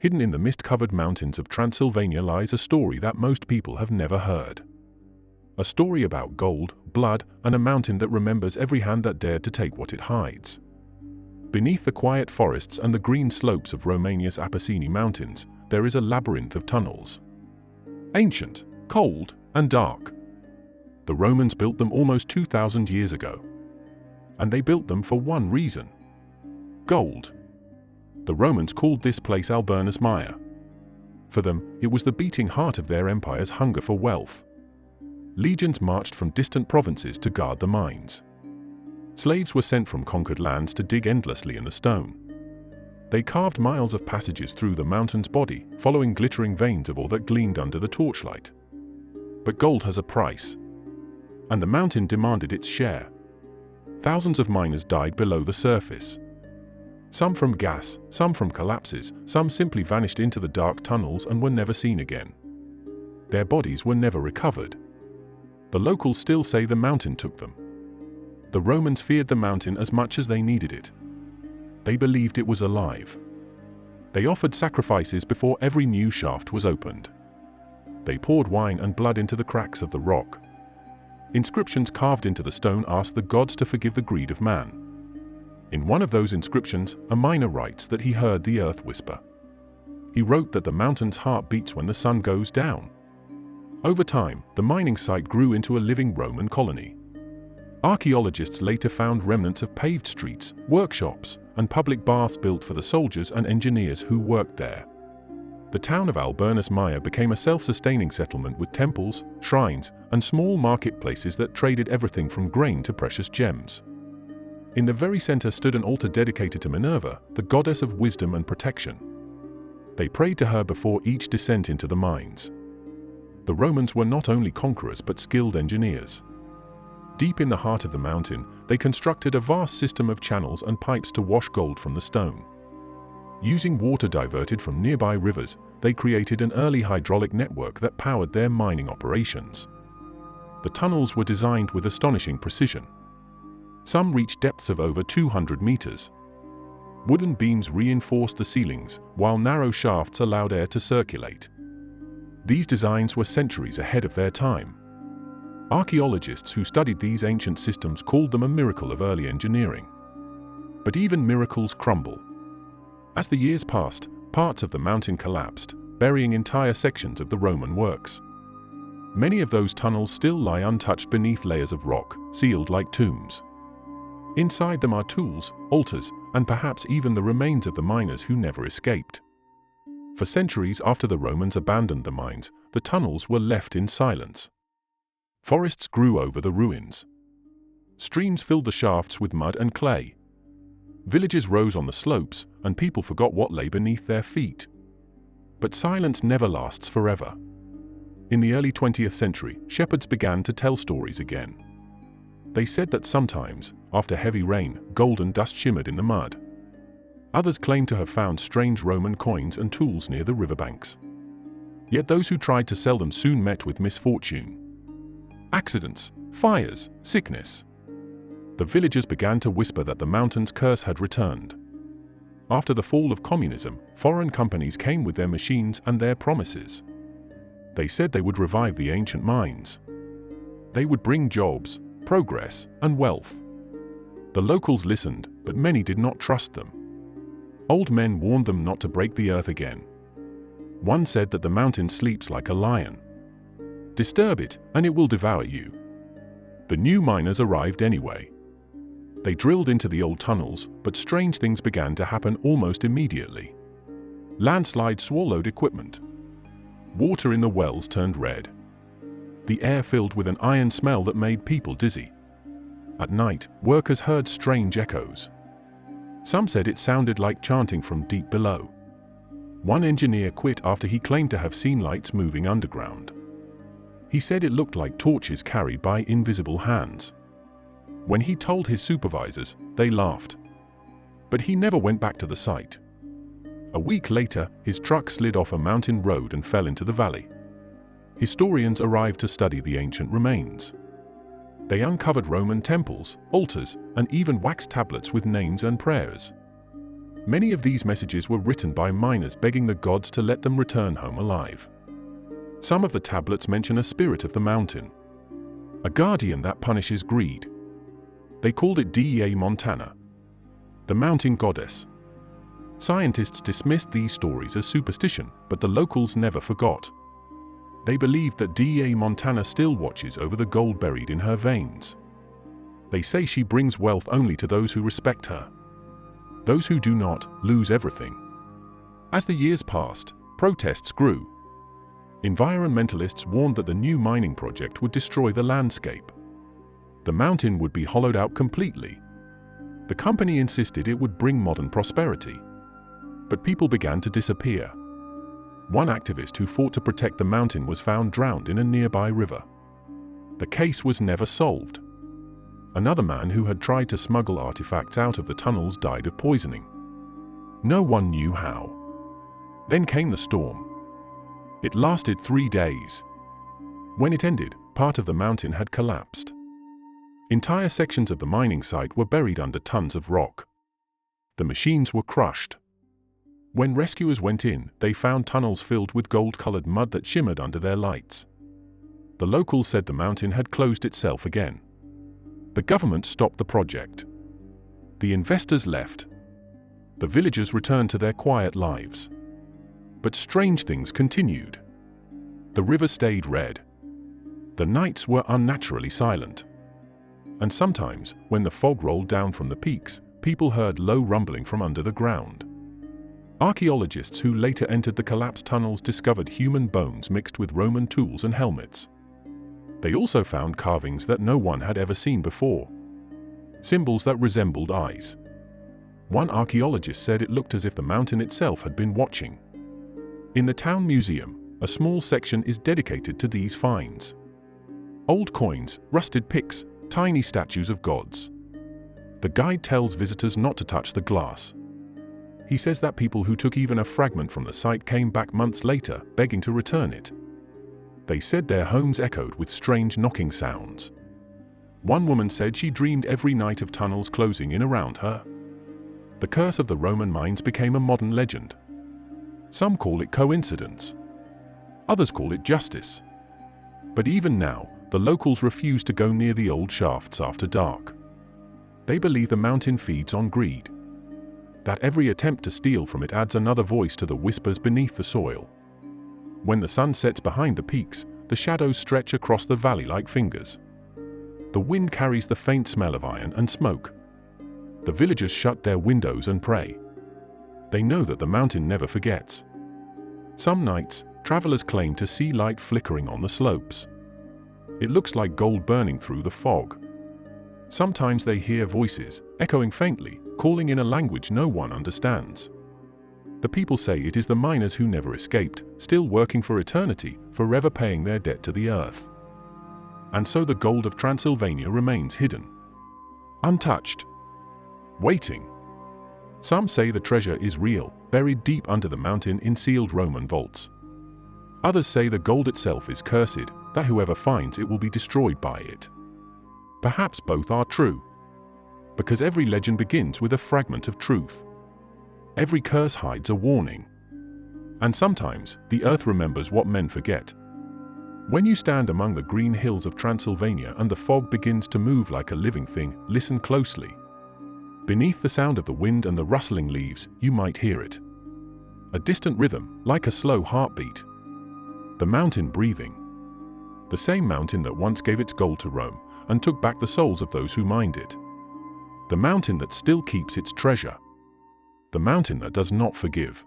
Hidden in the mist-covered mountains of Transylvania lies a story that most people have never heard. A story about gold, blood, and a mountain that remembers every hand that dared to take what it hides. Beneath the quiet forests and the green slopes of Romania's Apennine Mountains, there is a labyrinth of tunnels. Ancient, cold, and dark. The Romans built them almost 2,000 years ago. And they built them for one reason: gold. The Romans called this place Alburnus Maia. For them, it was the beating heart of their empire's hunger for wealth. Legions marched from distant provinces to guard the mines. Slaves were sent from conquered lands to dig endlessly in the stone. They carved miles of passages through the mountain's body, following glittering veins of ore that gleamed under the torchlight. But gold has a price, and the mountain demanded its share. Thousands of miners died below the surface. Some from gas, some from collapses, some simply vanished into the dark tunnels and were never seen again. Their bodies were never recovered. The locals still say the mountain took them. The Romans feared the mountain as much as they needed it. They believed it was alive. They offered sacrifices before every new shaft was opened. They poured wine and blood into the cracks of the rock. Inscriptions carved into the stone asked the gods to forgive the greed of man. In one of those inscriptions, a miner writes that he heard the earth whisper. He wrote that the mountain's heart beats when the sun goes down. Over time, the mining site grew into a living Roman colony. Archaeologists later found remnants of paved streets, workshops, and public baths built for the soldiers and engineers who worked there. The town of Alburnus Maia became a self-sustaining settlement with temples, shrines, and small marketplaces that traded everything from grain to precious gems. In the very center stood an altar dedicated to Minerva, the goddess of wisdom and protection. They prayed to her before each descent into the mines. The Romans were not only conquerors but skilled engineers. Deep in the heart of the mountain, they constructed a vast system of channels and pipes to wash gold from the stone. Using water diverted from nearby rivers, they created an early hydraulic network that powered their mining operations. The tunnels were designed with astonishing precision. Some reached depths of over 200 meters. Wooden beams reinforced the ceilings, while narrow shafts allowed air to circulate. These designs were centuries ahead of their time. Archaeologists who studied these ancient systems called them a miracle of early engineering. But even miracles crumble. As the years passed, parts of the mountain collapsed, burying entire sections of the Roman works. Many of those tunnels still lie untouched beneath layers of rock, sealed like tombs. Inside them are tools, altars, and perhaps even the remains of the miners who never escaped. For centuries after the Romans abandoned the mines, the tunnels were left in silence. Forests grew over the ruins. Streams filled the shafts with mud and clay. Villages rose on the slopes, and people forgot what lay beneath their feet. But silence never lasts forever. In the early 20th century, shepherds began to tell stories again. They said that sometimes, after heavy rain, golden dust shimmered in the mud. Others claimed to have found strange Roman coins and tools near the riverbanks. Yet those who tried to sell them soon met with misfortune. Accidents, fires, sickness. The villagers began to whisper that the mountain's curse had returned. After the fall of communism, foreign companies came with their machines and their promises. They said they would revive the ancient mines. They would bring jobs, progress, and wealth. The locals listened, but many did not trust them. Old men warned them not to break the earth again. One said that the mountain sleeps like a lion. Disturb it, and it will devour you. The new miners arrived anyway. They drilled into the old tunnels, but strange things began to happen almost immediately. Landslides swallowed equipment. Water in the wells turned red. The air filled with an iron smell that made people dizzy. At night, workers heard strange echoes. Some said it sounded like chanting from deep below. One engineer quit after he claimed to have seen lights moving underground. He said it looked like torches carried by invisible hands. When he told his supervisors, they laughed. But he never went back to the site. A week later, his truck slid off a mountain road and fell into the valley. Historians arrived to study the ancient remains. They uncovered Roman temples, altars, and even wax tablets with names and prayers. Many of these messages were written by miners begging the gods to let them return home alive. Some of the tablets mention a spirit of the mountain, a guardian that punishes greed. They called it Dea Montana, the mountain goddess. Scientists dismissed these stories as superstition, but the locals never forgot. They believed that Dea Montana still watches over the gold buried in her veins. They say she brings wealth only to those who respect her. Those who do not lose everything. As the years passed, protests grew. Environmentalists warned that the new mining project would destroy the landscape. The mountain would be hollowed out completely. The company insisted it would bring modern prosperity. But people began to disappear. One activist who fought to protect the mountain was found drowned in a nearby river. The case was never solved. Another man who had tried to smuggle artifacts out of the tunnels died of poisoning. No one knew how. Then came the storm. It lasted 3 days. When it ended, part of the mountain had collapsed. Entire sections of the mining site were buried under tons of rock. The machines were crushed. When rescuers went in, they found tunnels filled with gold-colored mud that shimmered under their lights. The locals said the mountain had closed itself again. The government stopped the project. The investors left. The villagers returned to their quiet lives. But strange things continued. The river stayed red. The nights were unnaturally silent. And sometimes, when the fog rolled down from the peaks, people heard low rumbling from under the ground. Archaeologists who later entered the collapsed tunnels discovered human bones mixed with Roman tools and helmets. They also found carvings that no one had ever seen before. Symbols that resembled eyes. One archaeologist said it looked as if the mountain itself had been watching. In the town museum, a small section is dedicated to these finds. Old coins, rusted picks, tiny statues of gods. The guide tells visitors not to touch the glass. He says that people who took even a fragment from the site came back months later, begging to return it. They said their homes echoed with strange knocking sounds. One woman said she dreamed every night of tunnels closing in around her. The curse of the Roman mines became a modern legend. Some call it coincidence. Others call it justice. But even now, the locals refuse to go near the old shafts after dark. They believe the mountain feeds on greed. That every attempt to steal from it adds another voice to the whispers beneath the soil. When the sun sets behind the peaks, the shadows stretch across the valley like fingers. The wind carries the faint smell of iron and smoke. The villagers shut their windows and pray. They know that the mountain never forgets. Some nights, travelers claim to see light flickering on the slopes. It looks like gold burning through the fog. Sometimes they hear voices, echoing faintly, calling in a language no one understands. The people say it is the miners who never escaped, still working for eternity, forever paying their debt to the earth. And so the gold of Transylvania remains hidden, untouched, waiting. Some say the treasure is real, buried deep under the mountain in sealed Roman vaults. Others say the gold itself is cursed, that whoever finds it will be destroyed by it. Perhaps both are true. Because every legend begins with a fragment of truth. Every curse hides a warning. And sometimes, the earth remembers what men forget. When you stand among the green hills of Transylvania and the fog begins to move like a living thing, listen closely. Beneath the sound of the wind and the rustling leaves, you might hear it. A distant rhythm, like a slow heartbeat. The mountain breathing. The same mountain that once gave its gold to Rome and took back the souls of those who mined it. The mountain that still keeps its treasure. The mountain that does not forgive.